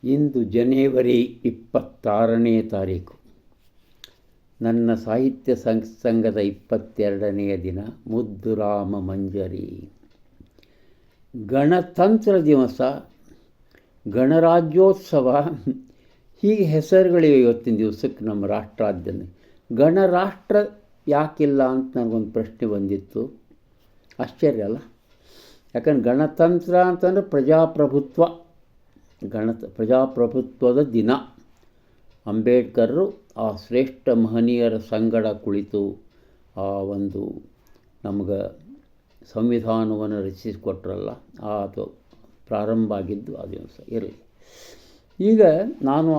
ಇಂದು ಜನವರಿ 26ನೇ ತಾರೀಕು, ನನ್ನ ಸಾಹಿತ್ಯ ಸಂಘದ 22ನೆಯ ದಿನ. ಮುದ್ದುರಾಮ ಮಂಜರಿ. ಗಣತಂತ್ರ ದಿವಸ, ಗಣರಾಜ್ಯೋತ್ಸವ, ಹೀಗೆ ಹೆಸರುಗಳಿವೆ ಇವತ್ತಿನ ದಿವಸಕ್ಕೆ ನಮ್ಮ ರಾಷ್ಟ್ರಾದ್ಯಂತ. ಗಣರಾಷ್ಟ್ರ ಯಾಕಿಲ್ಲ ಅಂತ ನನಗೊಂದು ಪ್ರಶ್ನೆ ಬಂದಿತ್ತು. ಆಶ್ಚರ್ಯ ಅಲ್ಲ? ಯಾಕಂದ್ರೆ ಗಣತಂತ್ರ ಅಂತಂದರೆ ಪ್ರಜಾಪ್ರಭುತ್ವ, ಪ್ರಜಾಪ್ರಭುತ್ವದ ದಿನ. ಅಂಬೇಡ್ಕರರು ಆ ಶ್ರೇಷ್ಠ ಮಹನೀಯರ ಸಂಗಡ ಕುಳಿತು ಒಂದು ನಮಗೆ ಸಂವಿಧಾನವನ್ನು ರಚಿಸಿಕೊಟ್ರಲ್ಲ, ಅದು ಪ್ರಾರಂಭ ಆಗಿದ್ದು ಆ ದಿವಸ ಇರಲಿ. ಈಗ ನಾನು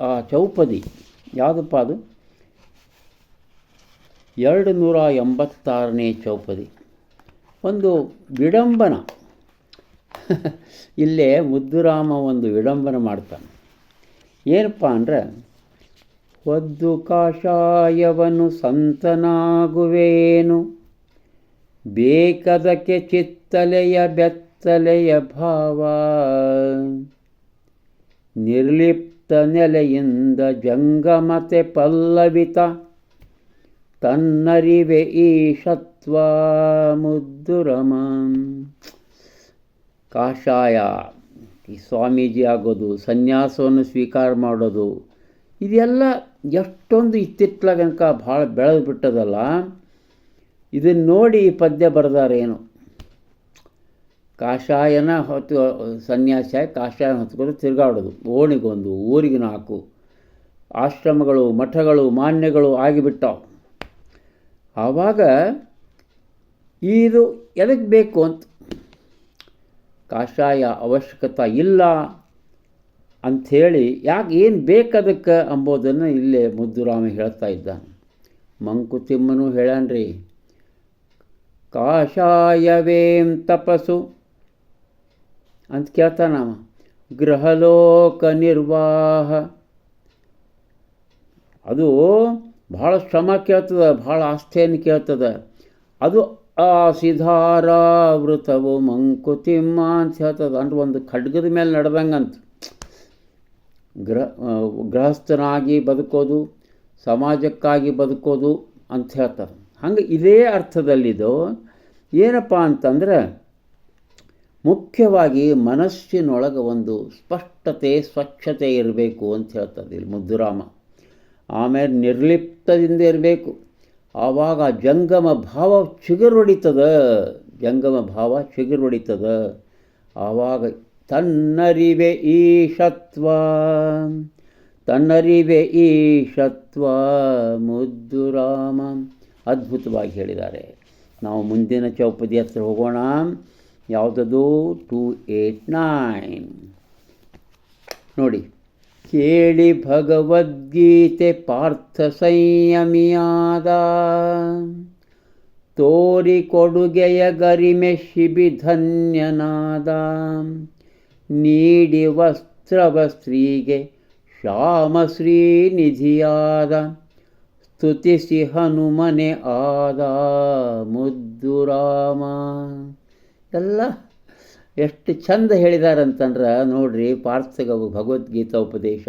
ಆ ಚೌಪದಿ ಯಾವುದಪ್ಪ ಅದು, 286ನೇ ಚೌಪದಿ, ಒಂದು ವಿಡಂಬನ. ಇಲ್ಲೇ ಮುದ್ದುರಾಮ ಒಂದು ವಿಡಂಬನ ಮಾಡ್ತಾನೆ. ಏನಪ್ಪ ಅಂದರೆ, ಹೊದ್ದು ಕಾಷಾಯವನು ಸಂತನಾಗುವೇನು, ಬೇಕದಕ್ಕೆ ಚಿತ್ತಲೆಯ ಬೆತ್ತಲೆಯ ಭಾವ, ನಿರ್ಲಿಪ್ತ ನೆಲೆಯಿಂದ ಜಂಗಮತೆ ಪಲ್ಲವಿತ, ತನ್ನರಿವೆ ಈಶತ್ವ ಮುದ್ದುರಮ. ಕಾಷಾಯ, ಈ ಸ್ವಾಮೀಜಿ ಆಗೋದು, ಸನ್ಯಾಸವನ್ನು ಸ್ವೀಕಾರ ಮಾಡೋದು, ಇದೆಲ್ಲ ಎಷ್ಟೊಂದು ಇತ್ತಿತ್ತಲಾಗನಕ ಭಾಳ ಬೆಳೆದು ಬಿಟ್ಟದಲ್ಲ. ಇದನ್ನು ನೋಡಿ ಈ ಪದ್ಯ ಬರೆದಾರೇನು. ಕಾಷಾಯನ ಹೊತ್ತು ಸನ್ಯಾಸ ಕಾಷಾಯ ಹೊತ್ಕೊಂಡು ತಿರುಗಾಡೋದು, ಓಣಿಗೊಂದು ಊರಿಗೆ 4 ಆಶ್ರಮಗಳು, ಮಠಗಳು, ಮಾನ್ಯಗಳು ಆಗಿಬಿಟ್ಟವು. ಆವಾಗ ಇದು ಎದಕ್ಕೆ ಬೇಕು ಅಂತ, ಕಾಷಾಯ ಅವಶ್ಯಕತೆ ಇಲ್ಲ ಅಂಥೇಳಿ, ಯಾಕೆ ಏನು ಬೇಕದಕ್ಕೆ ಅಂಬೋದನ್ನು ಇಲ್ಲೇ ಮುದ್ದುರಾಮ ಹೇಳ್ತಾ ಇದ್ದಾನೆ. ಮಂಕುತಿಮ್ಮನು ಹೇಳ್ಯಾನ್ರಿ, ಕಾಷಾಯವೇಂ ತಪಸ್ಸು ಅಂತ ಕೇಳ್ತಾನವ. ಗೃಹಲೋಕ ನಿರ್ವಾಹ, ಅದು ಭಾಳ ಶ್ರಮ ಕೇಳ್ತದೆ, ಭಾಳ ಆಸ್ಥೆಯನ್ನು ಕೇಳ್ತದೆ. ಅದು ಆ ಸಿಧಾರಾವೃತವು ಮಂಕುತಿಮ್ಮ ಅಂತ ಹೇಳ್ತದೆ. ಅಂದ್ರೆ ಒಂದು ಖಡ್ಗದ ಮೇಲೆ ನಡೆದಂಗಂತ. ಗೃಹಸ್ಥನಾಗಿ ಬದುಕೋದು, ಸಮಾಜಕ್ಕಾಗಿ ಬದುಕೋದು ಅಂತ ಹೇಳ್ತಾರೆ. ಹಂಗೆ ಇದೇ ಅರ್ಥದಲ್ಲಿದ್ದು ಏನಪ್ಪ ಅಂತಂದರೆ, ಮುಖ್ಯವಾಗಿ ಮನಸ್ಸಿನೊಳಗೆ ಒಂದು ಸ್ಪಷ್ಟತೆ, ಸ್ವಚ್ಛತೆ ಇರಬೇಕು ಅಂತ ಹೇಳ್ತದೆ ಇಲ್ಲಿ ಮುದ್ದುರಾಮ. ಆಮೇಲೆ ನಿರ್ಲಿಪ್ತದಿಂದ ಇರಬೇಕು. ಆವಾಗ ಜಂಗಮ ಭಾವ ಚಿಗುರೊಡಿತದ, ಆವಾಗ ತನ್ನರಿವೆ ಈಶತ್ವ ಮುದ್ದುರಾಮ. ಅದ್ಭುತವಾಗಿ ಹೇಳಿದ್ದಾರೆ. ನಾವು ಮುಂದಿನ ಚೌಪದಿ ಹತ್ರ ಹೋಗೋಣ. ಯಾವುದದು? 289 ನೋಡಿ. ಕೇಳಿ ಭಗವದ್ಗೀತೆ ಪಾರ್ಥ ಸಂಯಮಿಯಾದ, ತೋರಿ ಕೊಡುಗೆಯ ಗರಿಮೆ ಶಿಬಿಧನ್ಯನಾದ, ನೀಡಿ ವಸ್ತ್ರವ ಸ್ತ್ರೀಗೆ ಶ್ಯಾಮ ಶ್ರೀನಿಧಿಯಾದ, ಸ್ತುತಿಸಿ ಹನುಮನೆ ಆದ ಮುದ್ದುರಾಮ. ಎಲ್ಲ ಎಷ್ಟು ಚಂದ ಹೇಳಿದಾರಂತಂದ್ರೆ ನೋಡ್ರಿ. ಪಾರ್ಥಗ ಭಗವದ್ಗೀತಾ ಉಪದೇಶ,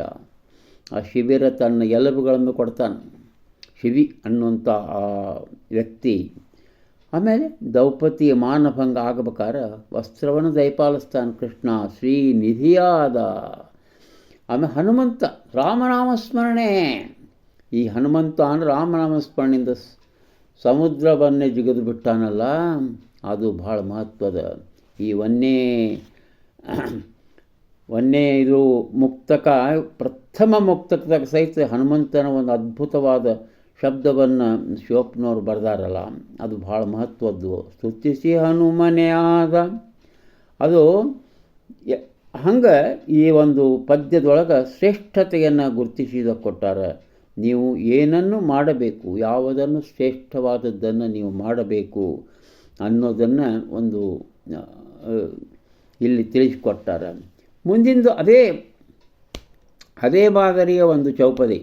ಆ ಶಿಬಿರ ತನ್ನ ಎಲುಬುಗಳನ್ನು ಕೊಡ್ತಾನೆ, ಶಿವಿ ಅನ್ನುವಂಥ ಆ ವ್ಯಕ್ತಿ. ಆಮೇಲೆ ದ್ರೌಪದಿಯ ಮಾನಭಂಗ ಆಗಬೇಕಾದ್ರೆ ವಸ್ತ್ರವನ್ನು ದಯಪಾಲಿಸ್ತಾನೆ ಕೃಷ್ಣ, ಶ್ರೀನಿಧಿಯಾದ. ಆಮೇಲೆ ಹನುಮಂತ, ರಾಮನಾಮಸ್ಮರಣೆ. ಈ ಹನುಮಂತ ಅಂದರೆ ರಾಮನಾಮಸ್ಮರಣೆಯಿಂದ ಸಮುದ್ರವನ್ನೇ ಜಿಗಿದು ಬಿಟ್ಟಾನಲ್ಲ, ಅದು ಭಾಳ ಮಹತ್ವದ. ಈ ವನ್ನೇ ಇದು ಮುಕ್ತಕ, ಪ್ರಥಮ ಮುಕ್ತಕದಾಗ ಸಹಿತ ಹನುಮಂತನ ಒಂದು ಅದ್ಭುತವಾದ ಶಬ್ದವನ್ನು ಶಿವಪ್ಪನವ್ರು ಬರೆದಾರಲ್ಲ, ಅದು ಭಾಳ ಮಹತ್ವದ್ದು. ಸ್ತುತಿಸಿ ಹನುಮನೆ ಆದ, ಅದು ಹಂಗೆ ಈ ಒಂದು ಪದ್ಯದೊಳಗೆ ಶ್ರೇಷ್ಠತೆಯನ್ನು ಗುರುತಿಸಿದ ಕೊಟ್ಟಾರೆ. ನೀವು ಏನನ್ನು ಮಾಡಬೇಕು, ಯಾವುದನ್ನು ಶ್ರೇಷ್ಠವಾದದ್ದನ್ನು ನೀವು ಮಾಡಬೇಕು ಅನ್ನೋದನ್ನು ಒಂದು ಇಲ್ಲಿ ತಿಳಿಸಿಕೊಟ್ಟಾರೆ. ಮುಂದಿಂದು ಅದೇ ಮಾದರಿಯ ಒಂದು ಚೌಪದಿ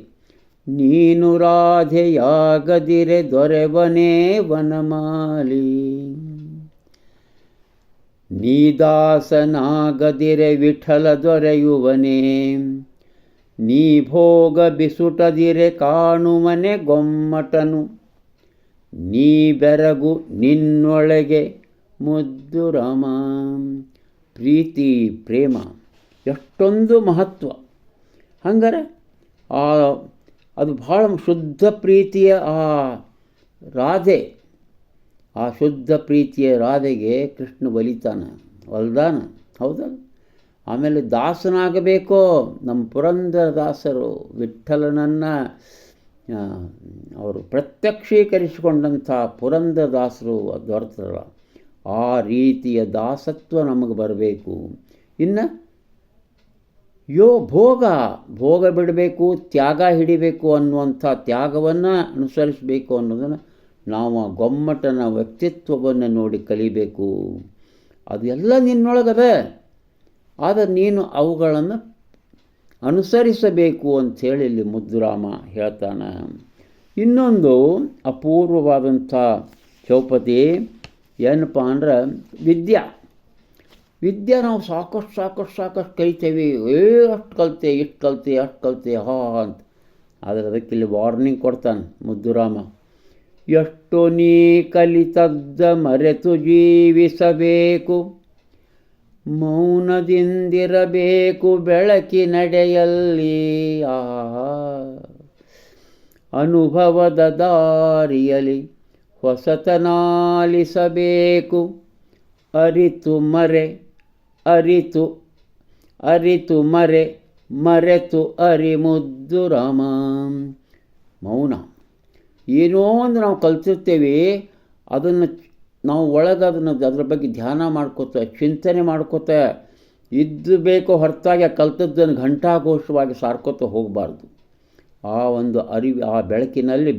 ನೀನು ರಾಧೆಯಾಗದಿರೆ ದೊರೆವನೇ ವನಮಾಲಿ. ನೀ ದಾಸನಾಗದಿರೆ ವಿಠಲ ದೊರೆಯುವನೇ. ನೀ ಭೋಗ ಬಿಸುಟದಿರೆ ಕಾಣುವನೆ ಗೊಮ್ಮಟನು. ನೀ ಬೆರಗು ನಿನ್ನೊಳಗೆ ಮುದ್ದು ರಾಮ. ಪ್ರೀತಿ ಪ್ರೇಮ ಎಷ್ಟೊಂದು ಮಹತ್ವ. ಹಂಗಾರೆ ಅದು ಭಾಳ ಶುದ್ಧ ಪ್ರೀತಿಯ ರಾಧೆ, ಆ ಶುದ್ಧ ಪ್ರೀತಿಯ ರಾಧೆಗೆ ಕೃಷ್ಣ ಒಲಿದಾನ. ಹೌದಲ್ಲ? ಆಮೇಲೆ ದಾಸನಾಗಬೇಕೋ. ನಮ್ಮ ಪುರಂದರ ದಾಸರು ವಿಠ್ಠಲನನ್ನು ಅವರು ಪ್ರತ್ಯಕ್ಷೀಕರಿಸಿಕೊಂಡಂಥ ಪುರಂದರ ದಾಸರು ದೊರೆತರಲ್ಲ, ಆ ರೀತಿಯ ದಾಸತ್ವ ನಮಗೆ ಬರಬೇಕು. ಇನ್ನು ಭೋಗ ಬಿಡಬೇಕು, ತ್ಯಾಗ ಹಿಡಿಬೇಕು ಅನ್ನುವಂಥ ತ್ಯಾಗವನ್ನು ಅನುಸರಿಸಬೇಕು ಅನ್ನೋದನ್ನು ನಾವು ಗೊಮ್ಮಟನ ವ್ಯಕ್ತಿತ್ವವನ್ನು ನೋಡಿ ಕಲಿಬೇಕು. ಅದು ಎಲ್ಲ ನಿನ್ನೊಳಗದ, ಆದರೆ ನೀನು ಅವುಗಳನ್ನು ಅನುಸರಿಸಬೇಕು ಅಂಥೇಳಿ ಇಲ್ಲಿ ಮುದ್ದುರಾಮ ಹೇಳ್ತಾನೆ. ಇನ್ನೊಂದು ಅಪೂರ್ವವಾದಂಥ ಚೌಪತಿ ಏನಪ್ಪ ಅಂದ್ರೆ ವಿದ್ಯೆ ನಾವು ಸಾಕಷ್ಟು ಕಲಿತೇವೆ. ಅಷ್ಟು ಕಲಿತೆ ಇಷ್ಟು ಕಲಿತೆ ಅಂತ. ಆದರೆ ಅದಕ್ಕಿಲ್ಲಿ ವಾರ್ನಿಂಗ್ ಕೊಡ್ತಾನೆ ಮುದ್ದುರಾಮ. ಎಷ್ಟು ನೀ ಕಲಿತದ್ದ ಮರೆತು ಜೀವಿಸಬೇಕು, ಮೌನದಿಂದಿರಬೇಕು ಬೆಳಕಿನಡೆಯಲ್ಲಿ. ಅನುಭವದ ದಾರಿಯಲ್ಲಿ ಹೊಸತನಾಲಿಸಬೇಕು, ಅರಿತು ಮರೆತು ಮುದ್ದು ರಾಮ. ಮೌನ ಏನೋ ಒಂದು ನಾವು ಕಲ್ತಿರ್ತೇವೆ, ಅದನ್ನು ನಾವು ಅದರ ಬಗ್ಗೆ ಧ್ಯಾನ ಮಾಡ್ಕೋತ ಚಿಂತನೆ ಮಾಡ್ಕೋತ ಬೇಕೋ ಹೊರತಾಗಿ ಕಲ್ತದ್ದನ್ನು ಘಂಟಾಘೋಷವಾಗಿ ಸಾರ್ಕೋತ ಹೋಗಬಾರ್ದು. ಆ ಒಂದು ಆ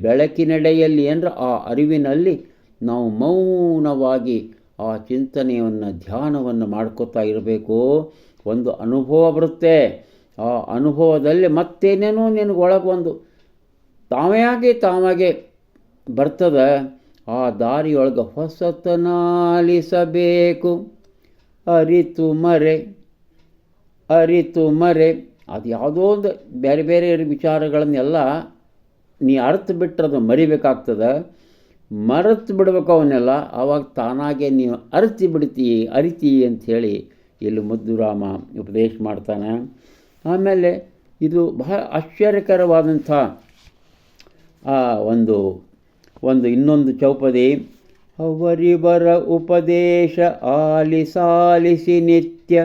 ಬೆಳಕಿನೆಡೆಯಲ್ಲಿ ಅಂದರೆ ಆ ಅರಿವಿನಲ್ಲಿ ನಾವು ಮೌನವಾಗಿ ಆ ಚಿಂತನೆಯನ್ನು ಧ್ಯಾನವನ್ನು ಮಾಡ್ಕೋತಾ ಇರಬೇಕು. ಒಂದು ಅನುಭವ ಬರುತ್ತೆ. ಆ ಅನುಭವದಲ್ಲಿ ಮತ್ತೇನೇನೋ ನಿನಗೆ ಒಳಗೊಂದು ತಾವಾಗೆ ಬರ್ತದೆ. ಆ ದಾರಿಯೊಳಗೆ ಹೊಸತನಾಲಿಸಬೇಕು, ಅರಿತು ಮರೆ ಅದು ಯಾವುದೋ ಒಂದು ಬೇರೆ ವಿಚಾರಗಳನ್ನೆಲ್ಲ ನೀ ಅರ್ಥ ಬಿಟ್ಟರೆ ಮರಿಬೇಕಾಗ್ತದೆ. ಮರೆತು ಬಿಡಬೇಕು ಅವನ್ನೆಲ್ಲ. ಆವಾಗ ತಾನಾಗೆ ನೀವು ಅರಿತಿ ಅಂಥೇಳಿ ಇಲ್ಲಿ ಮುದ್ದುರಾಮ ಉಪದೇಶ ಮಾಡ್ತಾನೆ. ಆಮೇಲೆ ಇದು ಬಹಳ ಆಶ್ಚರ್ಯಕರವಾದಂಥ ಇನ್ನೊಂದು ಚೌಪದಿ. ಅವರಿವರ ಉಪದೇಶ ಆಲಿಸಾಲಿಸಿ ನಿತ್ಯ,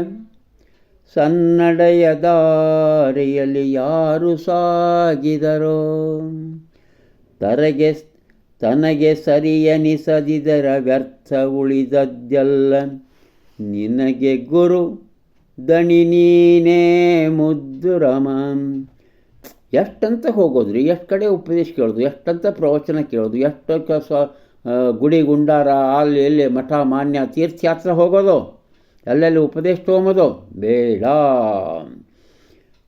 ಸನ್ನಡೆಯ ದಾರಿಯಲ್ಲಿ ಯಾರು ಸಾಗಿದರೋ. ತನಗೆ ಸರಿಯನಿಸದಿದರ ವ್ಯರ್ಥ ಉಳಿದದ್ದೆಲ್ಲ, ನಿನಗೆ ಗುರು ದಣಿ ನೀನೇ ಮುದ್ದು ರಾಮ. ಎಷ್ಟಂತ ಹೋಗೋದ್ರಿ, ಎಷ್ಟು ಕಡೆ ಉಪದೇಶ ಕೇಳೋದು, ಎಷ್ಟಂತ ಪ್ರವಚನ ಕೇಳೋದು, ಎಷ್ಟು ಗುಡಿ ಗುಂಡಾರ ಅಲ್ಲಿ ಎಲ್ಲಿ ಮಠ ಮಾನ್ಯ ತೀರ್ಥಯಾತ್ರೆ ಹೋಗೋದು, ಎಲ್ಲೆಲ್ಲಿ ಉಪದೇಶ ತೊಗೊಂಬೋದು ಬೇಡ.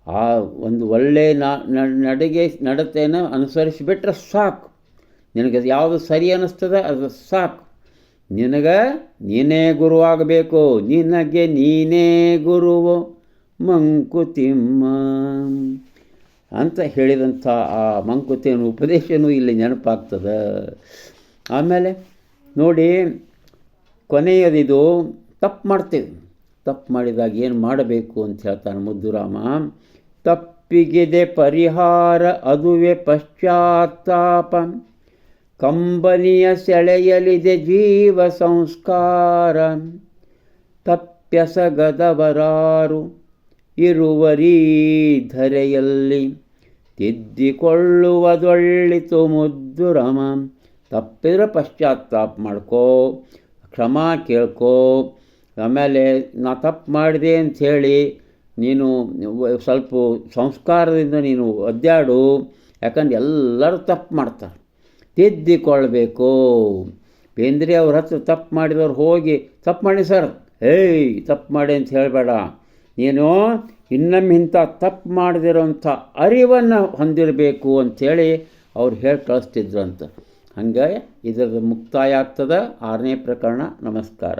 ಆ ಒಂದು ಒಳ್ಳೆಯ ನಡತೆಯನ್ನು ಅನುಸರಿಸಿಬಿಟ್ರೆ ಸಾಕು. ನಿನಗೆ ಯಾವುದು ಸರಿ ಅನ್ನಿಸ್ತದೆ ಅದು ಸಾಕು. ನೀನೇ ಗುರುವಾಗಬೇಕು. ನಿನಗೆ ನೀನೇ ಗುರುವು ಮಂಕುತಿಮ್ಮ ಅಂತ ಹೇಳಿದಂಥ ಆ ಮಂಕುತಿಮ್ಮನ ಉಪದೇಶನೂ ಇಲ್ಲಿ ನೆನಪಾಗ್ತದೆ. ಆಮೇಲೆ ನೋಡಿ, ಕೊನೆಯದಿದು ತಪ್ಪು ಮಾಡ್ತೇವೆ. ತಪ್ಪು ಮಾಡಿದಾಗ ಏನು ಮಾಡಬೇಕು ಅಂತ ಹೇಳ್ತಾನೆ ಮುದ್ದುರಾಮ. ತಪ್ಪಿಗಿದೆ ಪರಿಹಾರ ಅದುವೆ ಪಶ್ಚಾತ್ತಾಪ, ಕಂಬನಿಯ ಸೆಳೆಯಲಿದೆ ಜೀವ ಸಂಸ್ಕಾರ. ತಪ್ಯಸಗದವರಾರು ಇರುವರೀ ಧರೆಯಲ್ಲಿ, ತಿದ್ದಿಕೊಳ್ಳುವುದೊಳ್ಳಿತು ಮುದ್ದುರಾಮ. ತಪ್ಪಿದ್ರೆ ಪಶ್ಚಾತ್ತಾಪ ಮಾಡ್ಕೋ, ಕ್ಷಮಾ ಕೇಳ್ಕೋ. ಆಮೇಲೆ ನಾ ತಪ್ಪು ಮಾಡಿದೆ ಅಂಥೇಳಿ ನೀನು ಸ್ವಲ್ಪ ಸಂಸ್ಕಾರದಿಂದ ನೀನು ಒದ್ದಾಡು. ಯಾಕಂದ್ರೆ ಎಲ್ಲರೂ ತಪ್ಪು ಮಾಡ್ತಾರೆ. ತಿದ್ದಿಕೊಳ್ಬೇಕು. ಬೇಂದ್ರೆ ಅವ್ರ ಹತ್ರ ತಪ್ಪು ಮಾಡಿದವ್ರು ಹೋಗಿ ತಪ್ಪು ಮಾಡಿ ಸರ್ ತಪ್ಪು ಮಾಡಿ ಅಂತ ಹೇಳಬೇಡ. ನೀನು ಇನ್ನೊಮ್ಮೆ ಇಂಥ ತಪ್ಪು ಮಾಡದಿರೋಂಥ ಅರಿವನ್ನು ಹೊಂದಿರಬೇಕು ಅಂಥೇಳಿ ಅವ್ರು ಹೇಳಿ ಕಳಿಸ್ತಿದ್ರಂತ. ಹಂಗೆ ಇದರದ್ದು ಮುಕ್ತಾಯ ಆಗ್ತದೆ 6ನೇ ಪ್ರಕರಣ. ನಮಸ್ಕಾರ.